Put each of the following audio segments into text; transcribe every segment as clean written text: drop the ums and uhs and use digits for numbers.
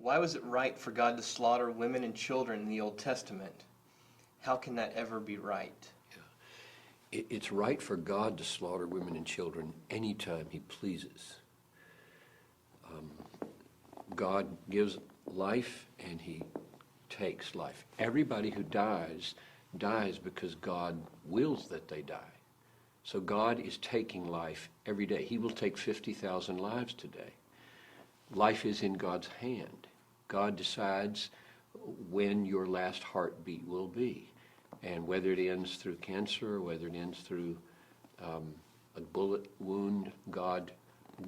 why was it right for God to slaughter women and children in the Old Testament? How can that ever be right? It's right for God to slaughter women and children anytime he pleases. God gives life and he takes life. Everybody who dies because God wills that they die. So God is taking life every day. He will take 50,000 lives today. Life is in God's hand. God decides when your last heartbeat will be. And whether it ends through cancer or whether it ends through a bullet wound, God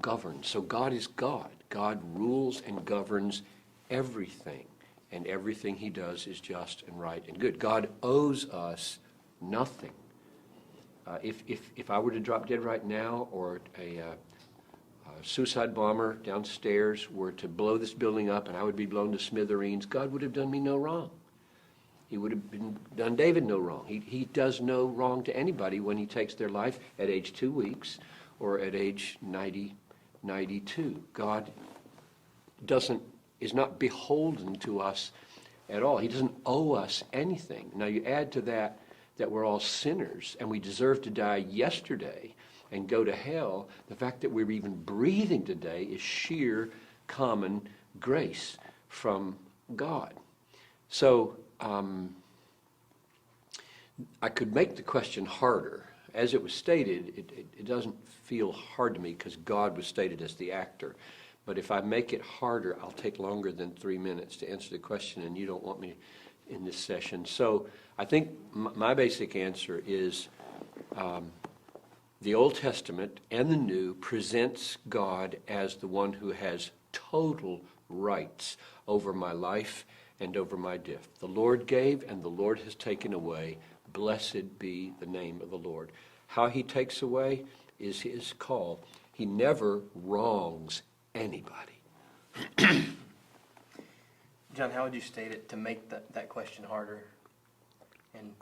governs. So God is God. God rules and governs everything. And everything he does is just and right and good. God owes us nothing. If I were to drop dead right now, or a suicide bomber downstairs were to blow this building up and I would be blown to smithereens, God would have done me no wrong. He would have done David no wrong. He does no wrong to anybody when he takes their life at age 2 weeks or at age 90, 92. God is not beholden to us at all. He doesn't owe us anything. Now you add to that we're all sinners and we deserve to die yesterday and go to hell. The fact that we're even breathing today is sheer common grace from God. So I could make the question harder. As it was stated, it doesn't feel hard to me because God was stated as the actor. But if I make it harder, I'll take longer than 3 minutes to answer the question, and you don't want me in this session. So I think my basic answer is the Old Testament and the New presents God as the one who has total rights over my life and over my death. The Lord gave and the Lord has taken away. Blessed be the name of the Lord. How he takes away is his call. He never wrongs anybody. John, how would you state it to make that question harder? And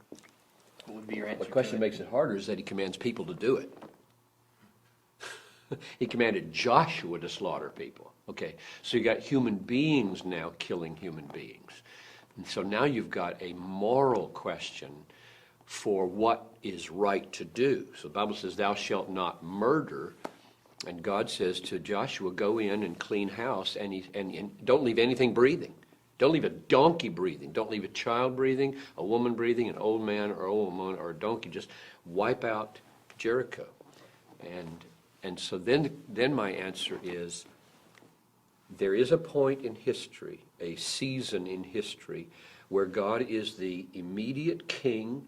what would be your answer? The question makes it harder is that he commands people to do it. He commanded Joshua to slaughter people. Okay, so you got human beings now killing human beings. And so now you've got a moral question for what is right to do. So the Bible says, thou shalt not murder. And God says to Joshua, go in and clean house and don't leave anything breathing. Don't leave a donkey breathing. Don't leave a child breathing, a woman breathing, an old man or a woman or a donkey. Just wipe out Jericho. And so then my answer is, there is a point in history, a season in history, where God is the immediate king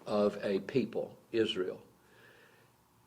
of a people, Israel.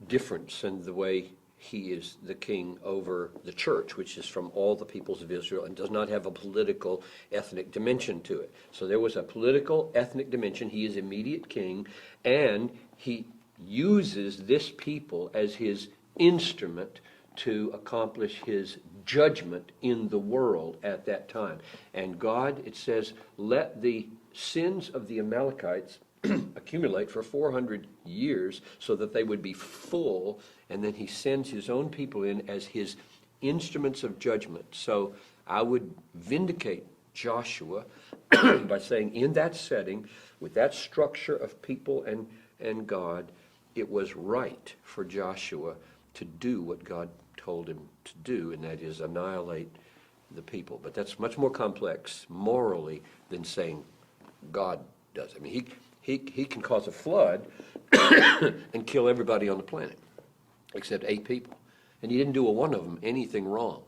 Different than the way he is the king over the church, which is from all the peoples of Israel and does not have a political, ethnic dimension to it. So there was a political, ethnic dimension. He is immediate king, and he uses this people as his instrument to accomplish his judgment in the world at that time. And God, it says, let the sins of the Amalekites accumulate for 400 years so that they would be full, and then he sends his own people in as his instruments of judgment. So I would vindicate Joshua by saying in that setting, with that structure of people and God, it was right for Joshua to do what God told him to do, and that is annihilate the people. But that's much more complex morally than saying God does. I mean, he can cause a flood and kill everybody on the planet except 8 people. And he didn't do a one of them anything wrong.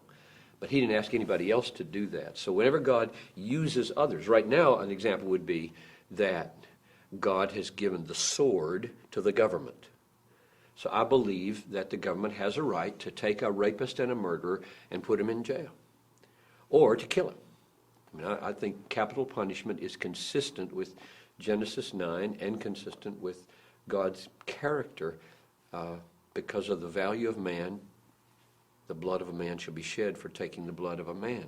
But he didn't ask anybody else to do that. So whenever God uses others, right now an example would be that God has given the sword to the government. So I believe that the government has a right to take a rapist and a murderer and put him in jail, or to kill him. I mean, I think capital punishment is consistent with Genesis 9 and consistent with God's character because of the value of man. The blood of a man shall be shed for taking the blood of a man.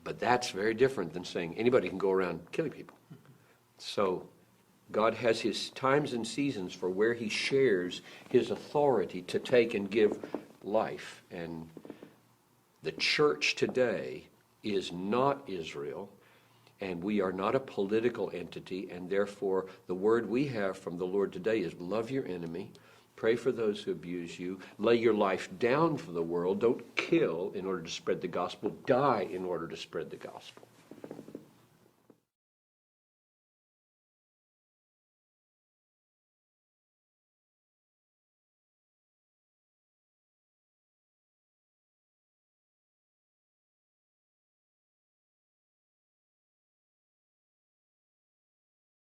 But that's very different than saying anybody can go around killing people. So God has his times and seasons for where he shares his authority to take and give life. And the church today is not Israel, and we are not a political entity, and therefore the word we have from the Lord today is love your enemy, pray for those who abuse you, lay your life down for the world, don't kill in order to spread the gospel, die in order to spread the gospel.